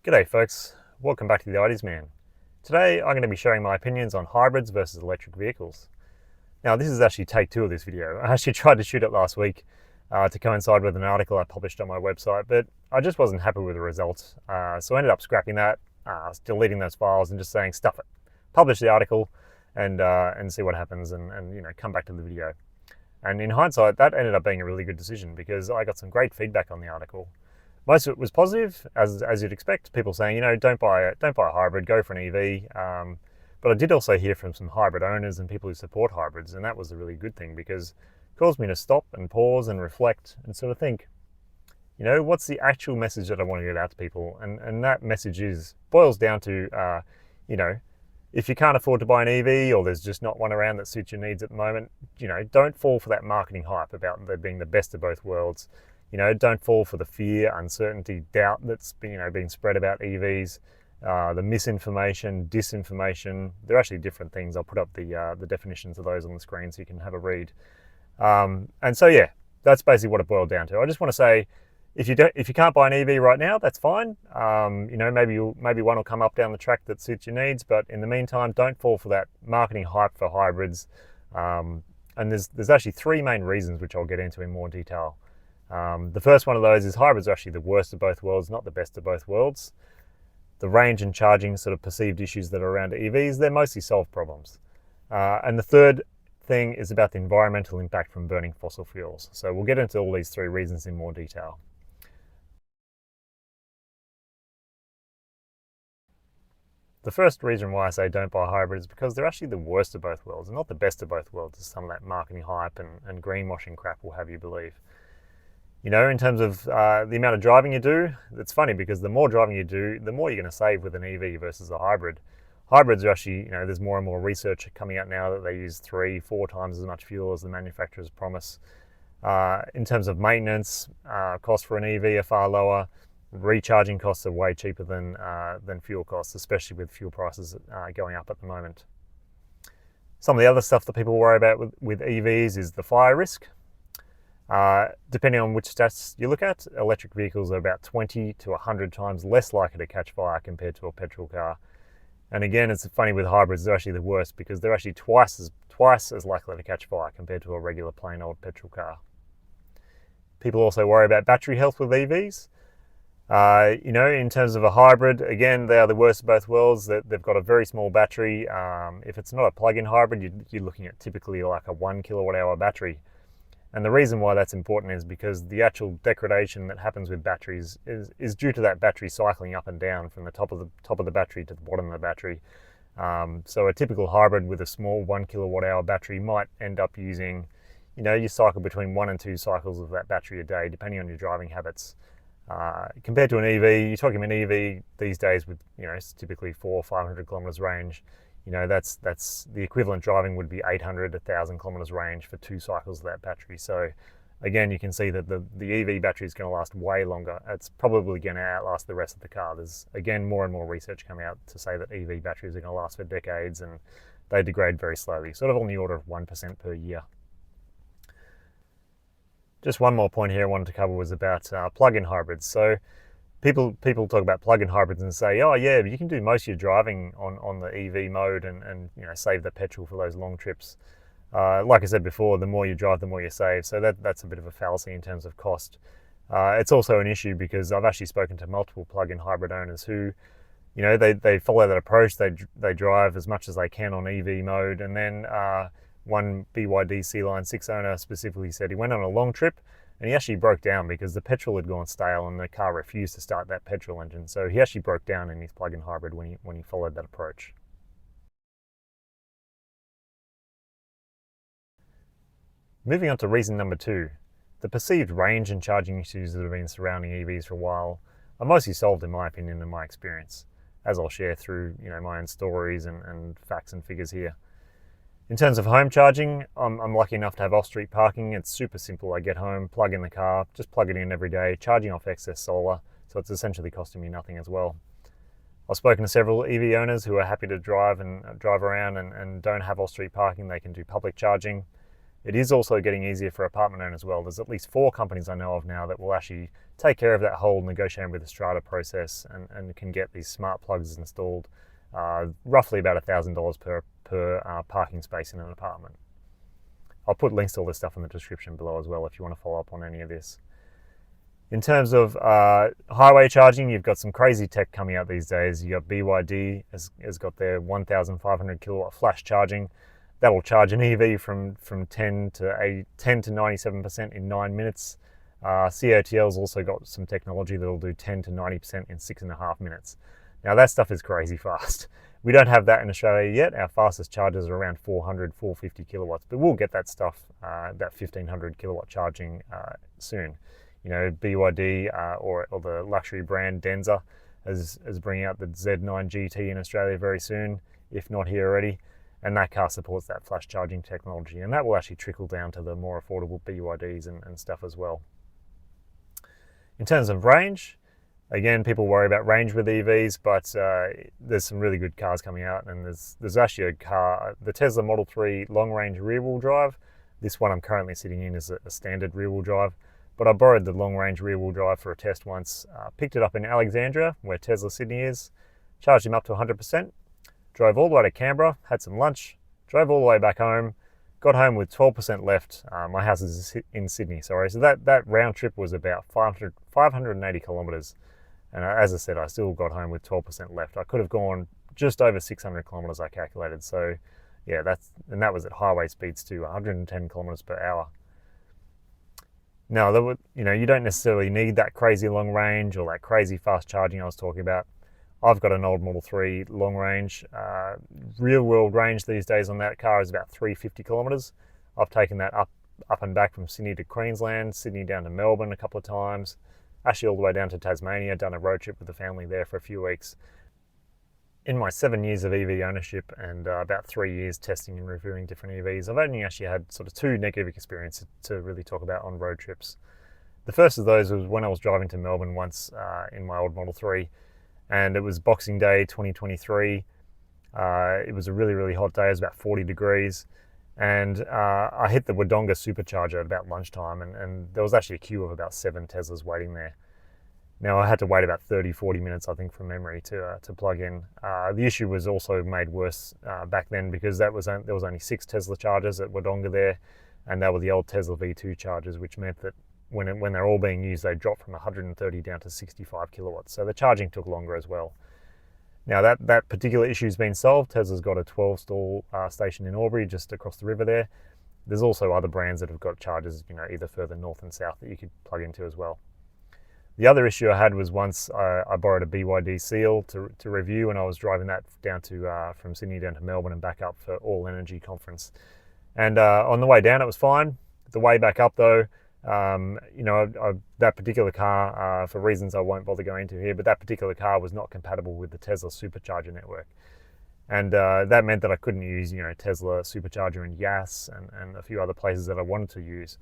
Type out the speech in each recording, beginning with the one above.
G'day folks, welcome back to the Ideas Man. Today I'm going to be sharing my opinions on hybrids versus electric vehicles. Now this is actually take 2 of this video. I actually tried to shoot it last week to coincide with an article I published on my website, but I just wasn't happy with the results, so I ended up scrapping that, deleting those files and just saying stuff it. Publish the article and see what happens and come back to the video. And in hindsight that ended up being a really good decision because I got some great feedback on the article. Most of it was positive, as you'd expect. People saying, don't buy a hybrid, go for an EV. But I did also hear from some hybrid owners and people who support hybrids, and that was a really good thing because it caused me to stop and pause and reflect and sort of think, what's the actual message that I want to get out to people? And that message boils down to, if you can't afford to buy an EV or there's just not one around that suits your needs at the moment, don't fall for that marketing hype about there being the best of both worlds. Don't fall for the fear, uncertainty, doubt that's being spread about EVs, the misinformation, disinformation. They're actually different things. I'll put up the definitions of those on the screen so you can have a read. And so yeah, that's basically what it boiled down to. I just want to say, if you can't buy an EV right now, that's fine. Maybe one will come up down the track that suits your needs, but in the meantime, don't fall for that marketing hype for hybrids. And there's actually 3 main reasons which I'll get into in more detail. The first one of those is hybrids are actually the worst of both worlds, not the best of both worlds. The range and charging sort of perceived issues that are around EVs, they're mostly solved problems. And the third thing is about the environmental impact from burning fossil fuels. So we'll get into all these 3 reasons in more detail. The first reason why I say don't buy a hybrid is because they're actually the worst of both worlds, and not the best of both worlds, as some of that marketing hype and greenwashing crap will have you believe. In terms of the amount of driving you do, it's funny because the more driving you do, the more you're going to save with an EV versus a hybrid. Hybrids are actually, there's more and more research coming out now that they use 3-4 times as much fuel as the manufacturers promise. In terms of maintenance, costs for an EV are far lower. Recharging costs are way cheaper than fuel costs, especially with fuel prices going up at the moment. Some of the other stuff that people worry about with EVs is the fire risk. Depending on which stats you look at, electric vehicles are about 20 to 100 times less likely to catch fire compared to a petrol car. And again, it's funny with hybrids, they're actually the worst because they're actually twice as likely to catch fire compared to a regular plain old petrol car. People also worry about battery health with EVs. In terms of a hybrid, again, they are the worst of both worlds. They've got a very small battery. If it's not a plug-in hybrid, you're looking at typically like a 1 kilowatt hour battery. And the reason why that's important is because the actual degradation that happens with batteries is due to that battery cycling up and down from the top of the battery to the bottom of the battery. So a typical hybrid with a small 1 kilowatt hour battery might end up using, you cycle between 1 and 2 cycles of that battery a day, depending on your driving habits. Compared to an EV, you're talking an EV these days with typically 400 or 500 kilometers range. That's the equivalent driving would be 800, 1,000 kilometers range for 2 cycles of that battery. So again, you can see that the EV battery is going to last way longer. It's probably going to outlast the rest of the car. There's again more and more research coming out to say that EV batteries are going to last for decades and they degrade very slowly, sort of on the order of 1% per year. Just one more point here I wanted to cover was about plug-in hybrids. So people talk about plug-in hybrids and say, oh yeah, but you can do most of your driving on the EV mode and save the petrol for those long trips. Like I said before, the more you drive, the more you save. So that's a bit of a fallacy in terms of cost. It's also an issue because I've actually spoken to multiple plug-in hybrid owners who, they follow that approach. They drive as much as they can on EV mode, and then one BYD C-Line 6 owner specifically said he went on a long trip and he actually broke down because the petrol had gone stale and the car refused to start that petrol engine. So he actually broke down in his plug-in hybrid when he followed that approach. Moving on to reason number 2, the perceived range and charging issues that have been surrounding EVs for a while are mostly solved in my opinion and my experience, as I'll share through my own stories and facts and figures here. In terms of home charging, I'm lucky enough to have off-street parking. It's super simple. I get home, plug in the car, just plug it in every day, charging off excess solar, so it's essentially costing me nothing as well. I've spoken to several EV owners who are happy to drive around and don't have off-street parking. They can do public charging. it is also getting easier for apartment owners as well. There's at least 4 companies I know of now that will actually take care of that whole negotiating with the strata process and can get these smart plugs installed, roughly about $1,000 per parking space in an apartment. I'll put links to all this stuff in the description below as well if you want to follow up on any of this. In terms of highway charging, you've got some crazy tech coming out these days. You got BYD has got their 1,500 kilowatt flash charging. That will charge an EV from 10 to 97% in 9 minutes. CATL's also got some technology that will do 10 to 90% in 6.5 minutes. Now that stuff is crazy fast. We don't have that in Australia yet. Our fastest chargers are around 400, 450 kilowatts, but we'll get that stuff, that 1,500 kilowatt charging soon. You know, BYD or the luxury brand Denza is bringing out the Z9 GT in Australia very soon, if not here already. And that car supports that flash charging technology, and that will actually trickle down to the more affordable BYDs and stuff as well. In terms of range, again, people worry about range with EVs, but there's some really good cars coming out, and there's actually a car, the Tesla Model 3 long-range rear-wheel drive. This one I'm currently sitting in is a standard rear-wheel drive, but I borrowed the long-range rear-wheel drive for a test once, picked it up in Alexandria, where Tesla Sydney is, charged him up to 100%, drove all the way to Canberra, had some lunch, drove all the way back home, got home with 12% left. My house is in Sydney, sorry. So that round trip was about 580 kilometres. And as I said, I still got home with 12% left. I could have gone just over 600 kilometres, I calculated. So yeah, that was at highway speeds too, 110 kilometres per hour. Now, you don't necessarily need that crazy long range or that crazy fast charging I was talking about. I've got an old Model 3 long range. Real world range these days on that car is about 350 kilometres. I've taken that up and back from Sydney to Queensland, Sydney down to Melbourne a couple of times, actually all the way down to Tasmania, done a road trip with the family there for a few weeks. In my 7 years of EV ownership and about 3 years testing and reviewing different EVs, I've only actually had sort of 2 negative experiences to really talk about on road trips. The first of those was when I was driving to Melbourne once in my old Model 3, and it was Boxing Day 2023. It was a really, really hot day. It was about 40 degrees. And I hit the Wodonga Supercharger at about lunchtime, and there was actually a queue of about 7 Teslas waiting there. Now, I had to wait about 30, 40 minutes, I think, from memory to plug in. The issue was also made worse back then because there was only 6 Tesla chargers at Wodonga there, and they were the old Tesla V2 chargers, which meant that when they're all being used, they dropped from 130 down to 65 kilowatts. So the charging took longer as well. Now that particular issue has been solved. Tesla's got a 12 stall station in Albury, just across the river there. There's also other brands that have got chargers, either further north and south that you could plug into as well. The other issue I had was once I borrowed a BYD Seal to review, and I was driving that down to from Sydney down to Melbourne and back up for All Energy conference. And on the way down, it was fine. The way back up though, that particular car, for reasons I won't bother going into here, but that particular car was not compatible with the Tesla Supercharger network. And that meant that I couldn't use, Tesla Supercharger in Yass and a few other places that I wanted to use.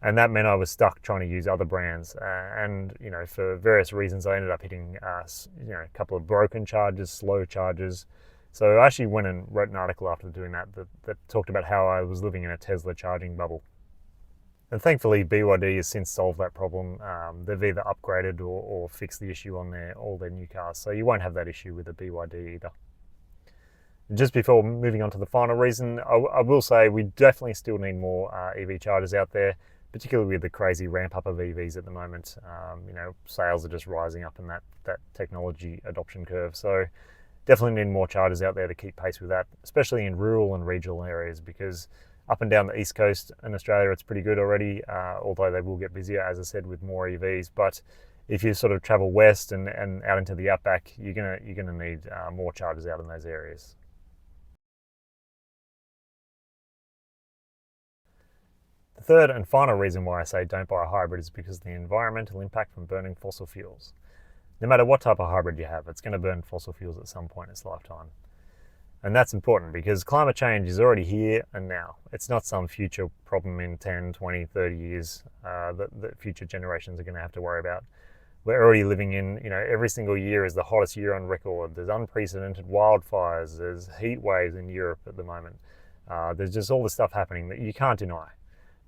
And that meant I was stuck trying to use other brands. And for various reasons, I ended up hitting, a couple of broken chargers, slow chargers. So I actually went and wrote an article after doing that talked about how I was living in a Tesla charging bubble. And thankfully, BYD has since solved that problem. They've either upgraded or fixed the issue on all their new cars. So you won't have that issue with the BYD either. Just before moving on to the final reason, I will say we definitely still need more EV chargers out there, particularly with the crazy ramp up of EVs at the moment. Sales are just rising up in that technology adoption curve. So definitely need more chargers out there to keep pace with that, especially in rural and regional areas, because up and down the east coast in Australia, it's pretty good already, although they will get busier, as I said, with more EVs. But if you sort of travel west and out into the outback, you're gonna need more chargers out in those areas. The third and final reason why I say don't buy a hybrid is because of the environmental impact from burning fossil fuels. No matter what type of hybrid you have, it's going to burn fossil fuels at some point in its lifetime. And that's important because climate change is already here and now. It's not some future problem in 10, 20, 30 years that future generations are going to have to worry about. We're already living in, every single year is the hottest year on record. There's unprecedented wildfires, there's heat waves in Europe at the moment. There's just all this stuff happening that you can't deny.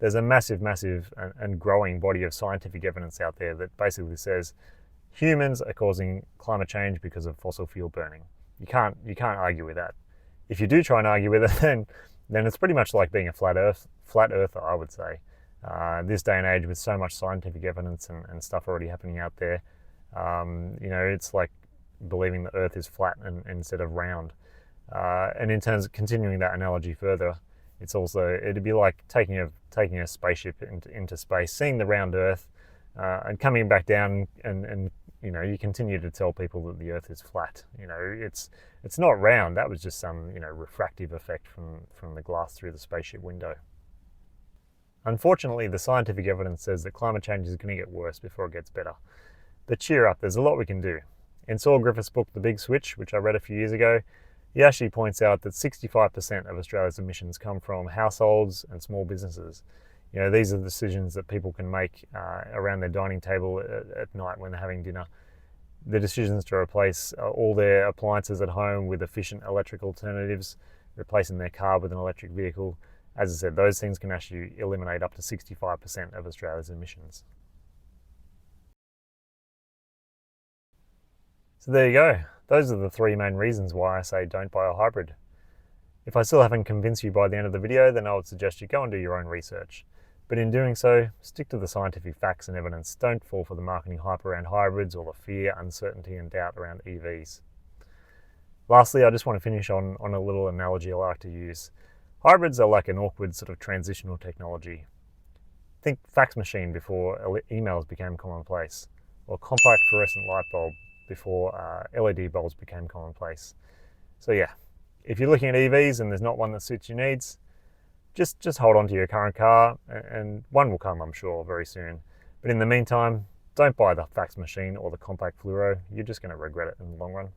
There's a massive, massive and growing body of scientific evidence out there that basically says humans are causing climate change because of fossil fuel burning. You can't argue with that. If you do try and argue with it, then it's pretty much like being a flat earther, I would say. This day and age, with so much scientific evidence and stuff already happening out there, it's like believing the Earth is flat instead of round. And in terms of continuing that analogy further, it'd be like taking a spaceship into space, seeing the round Earth, and coming back down, and you continue to tell people that the Earth is flat. It's not round. That was just some refractive effect from the glass through the spaceship window. Unfortunately, the scientific evidence says that climate change is going to get worse before it gets better. But cheer up, there's a lot we can do. In Saul Griffith's book, The Big Switch, which I read a few years ago, he actually points out that 65% of Australia's emissions come from households and small businesses. These are the decisions that people can make around their dining table at night when they're having dinner. The decisions to replace all their appliances at home with efficient electric alternatives, replacing their car with an electric vehicle. As I said, those things can actually eliminate up to 65% of Australia's emissions. So there you go. Those are the three main reasons why I say don't buy a hybrid. If I still haven't convinced you by the end of the video, then I would suggest you go and do your own research. But in doing so, stick to the scientific facts and evidence. Don't fall for the marketing hype around hybrids or the fear, uncertainty and doubt around EVs. Lastly, I just want to finish on a little analogy I like to use. Hybrids are like an awkward sort of transitional technology. Think fax machine before emails became commonplace, or compact fluorescent light bulb before LED bulbs became commonplace. So yeah, if you're looking at EVs and there's not one that suits your needs, just hold on to your current car, and one will come, I'm sure, very soon. But in the meantime, don't buy the fax machine or the compact fluoro. You're just going to regret it in the long run.